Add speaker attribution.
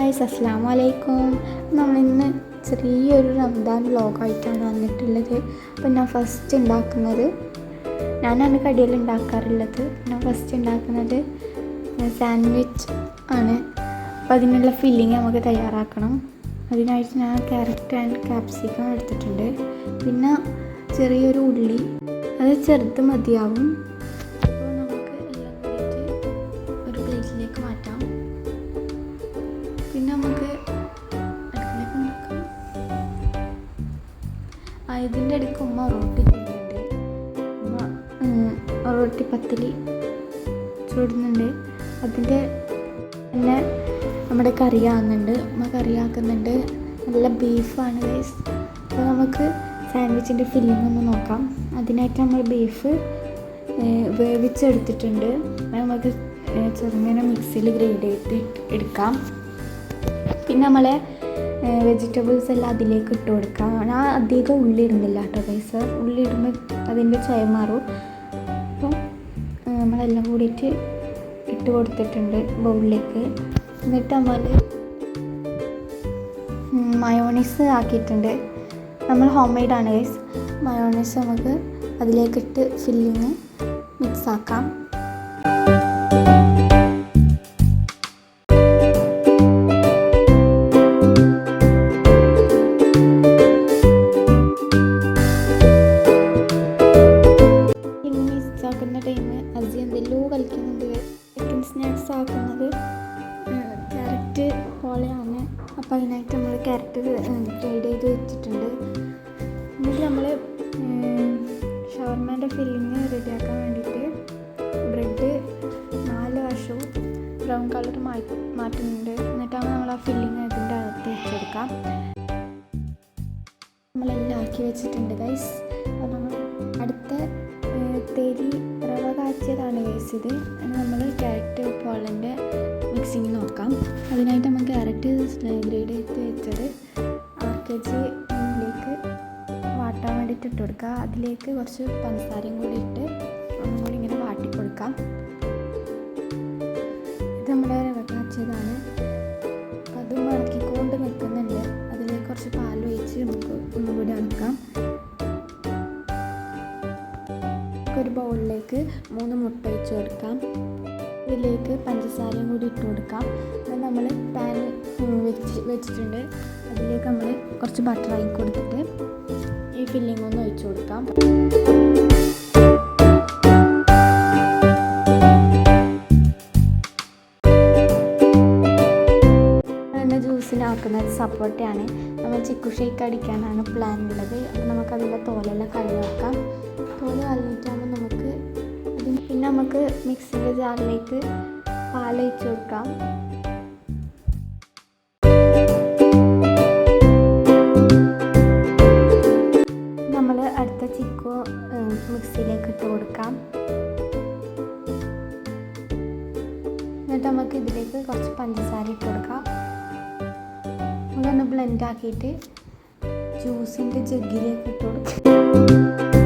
Speaker 1: Guys, അസ്സലാമു അലൈക്കും. നമ്മളിന്ന് ചെറിയൊരു റംദാൻ വ്ലോഗായിട്ടാണ് വന്നിട്ടുള്ളത്. അപ്പോൾ ഞാൻ ഫസ്റ്റ് ഉണ്ടാക്കുന്നത്, ഞാനാണ് കടിയെല്ലാം ഉണ്ടാക്കാറുള്ളത്. ഞാൻ ഫസ്റ്റ് ഉണ്ടാക്കുന്നത് സാൻഡ്വിച്ച് ആണ്. അപ്പോൾ അതിനുള്ള ഫില്ലിങ് നമുക്ക് തയ്യാറാക്കണം. അതിനായിട്ട് ഞാൻ ക്യാരറ്റ് ആൻഡ് ക്യാപ്സിക്കം എടുത്തിട്ടുണ്ട്. പിന്നെ ചെറിയൊരു ഉള്ളി, അത് ചെറുത് മതിയാവും. അപ്പോൾ നമുക്ക് എല്ലാം കൂടിയിട്ട് ഒരു പ്ലേറ്റിലേക്ക് മാറ്റാം. പിന്നെ നമുക്ക് അടുപ്പിലേക്ക് ഉണ്ടാക്കാം. ഇതിൻ്റെ ഇടയ്ക്ക് ഉമ്മ റൊട്ടി ചെയ്യുന്നുണ്ട്. ഉമ്മ റൊട്ടി പത്തിരി ചൂടുന്നുണ്ട്. അതിൻ്റെ പിന്നെ നമ്മുടെ കറിയാകുന്നുണ്ട്. ഉമ്മ കറിയാക്കുന്നുണ്ട്. നല്ല ബീഫാണ് ഗൈസ്. അപ്പോൾ നമുക്ക് സാൻഡ്വിച്ചിൻ്റെ ഫില്ലിംഗ് ഒന്ന് നോക്കാം. അതിനായിട്ട് നമ്മൾ ബീഫ് വേവിച്ചെടുത്തിട്ടുണ്ട്. നമുക്ക് ചെറുങ്ങനെ മിക്സിയിൽ ഗ്രൈൻഡ് ചെയ്ത് എടുക്കാം. പിന്നെ നമ്മളെ വെജിറ്റബിൾസ് എല്ലാം അതിലേക്ക് ഇട്ട് കൊടുക്കാം. ഞാൻ അധികം ഉള്ളി ഇടുന്നില്ല കേട്ടോ ഗൈസ്. ഉള്ളി ഇടുമ്പോൾ അതിൻ്റെ ചൊയ മാറും. അപ്പം നമ്മളെല്ലാം കൂടിയിട്ട് ഇട്ട് കൊടുത്തിട്ടുണ്ട് ബൗളിലേക്ക്. എന്നിട്ട് നമ്മൾ മയോണൈസ് ആക്കിയിട്ടുണ്ട്. നമ്മൾ ഹോം മെയ്ഡാണ് ഗൈസ്. മയോണൈസ് നമുക്ക് അതിലേക്കിട്ട് ഫില്ലിങ് മിക്സ് ആക്കാം. ടൈം അജി എന്തെല്ലോ കളിക്കുന്നുണ്ട്. സ്നാക്സ് ആക്കുന്നത് ക്യാരറ്റ് പോലെയാണ്. അപ്പോൾ അതിനായിട്ട് നമ്മൾ ക്യാരറ്റ് ഗ്രേഡ് ചെയ്ത് വെച്ചിട്ടുണ്ട്. എന്നിട്ട് നമ്മൾ ഷവർമേൻ്റെ ഫില്ലിങ് റെഡിയാക്കാൻ വേണ്ടിയിട്ട് ബ്രെഡ് 4 വശവും ബ്രൗൺ കളർ മാറ്റുന്നുണ്ട്. എന്നിട്ടാണ് നമ്മൾ ആ ഫില്ലിങ് ഇതിൻ്റെ അകത്ത് വെച്ചെടുക്കാം. നമ്മളെല്ലാം ആക്കി വെച്ചിട്ടുണ്ട് ഗൈസ്. അപ്പോൾ നമ്മൾ അടുത്ത തേരി റവ കാച്ചിയതാണ് ഗൈസ് ഇത്. നമ്മൾ ക്യാരറ്റ് പോളൻ്റെ മിക്സിങ് നോക്കാം. അതിനായിട്ട് നമ്മൾ ക്യാരറ്റ് ഗ്രേഡ് ചെയ്ത് വെച്ചത് 1 kg ലേക്ക് വാട്ടാൻ വേണ്ടിയിട്ട് ഇട്ട് കൊടുക്കുക. അതിലേക്ക് കുറച്ച് പഞ്ചസാരയും കൂടി ഇട്ട് ഒന്നും കൂടി ഇങ്ങനെ വാട്ടി കൊടുക്കാം. ഇത് നമ്മുടെ റവ കാച്ചിയതാണ്. അതും ഇളക്കിക്കൊണ്ട് നിൽക്കുന്നുണ്ട്. അതിലേക്ക് കുറച്ച് പാൽ ഒഴിച്ച് നമുക്ക് ഒന്നും കൂടി ഇളക്കാം. ഒരു ബൗളിലേക്ക് 3 മുട്ട ഒഴിച്ച് കൊടുക്കാം. ഇതിലേക്ക് പഞ്ചസാരയും കൂടി ഇട്ട് കൊടുക്കാം. അത് നമ്മൾ പാൻ വെച്ചിട്ടുണ്ട്. അതിലേക്ക് നമ്മൾ കുറച്ച് ബട്ടർ ആയി കൊടുത്തിട്ട് ഈ ഫില്ലിംഗ് ഒന്ന് ഒഴിച്ച് കൊടുക്കാം. ജ്യൂസിനാക്കുന്നത് സപ്പോട്ടയാണ്. നമ്മൾ ചിക്കു ഷേക്ക് അടിക്കാനാണ് പ്ലാൻ ഉള്ളത്. അപ്പോൾ നമുക്കതിൻ്റെ തോലെല്ലാം കളഞ്ഞ് വെക്കാം. തോല് കളഞ്ഞിട്ടാകുമ്പോൾ നമുക്ക് പിന്നെ നമുക്ക് മിക്സിൻ്റെ ജാറിലേക്ക് പാലൊഴിച്ച് കൊടുക്കാം. നമ്മൾ അടുത്ത ചിക്കു മിക്സിയിലേക്ക് ഇട്ട് കൊടുക്കാം. എന്നിട്ട് നമുക്ക് ഇതിലേക്ക് കുറച്ച് പഞ്ചസാര ഇട്ട് കൊടുക്കാം. അതൊന്ന് ബ്ലെൻഡ് ആക്കിയിട്ട് ജ്യൂസിൻ്റെ ജഗ്ഗിലേക്ക് ഇട്ട് കൊടുക്കാം.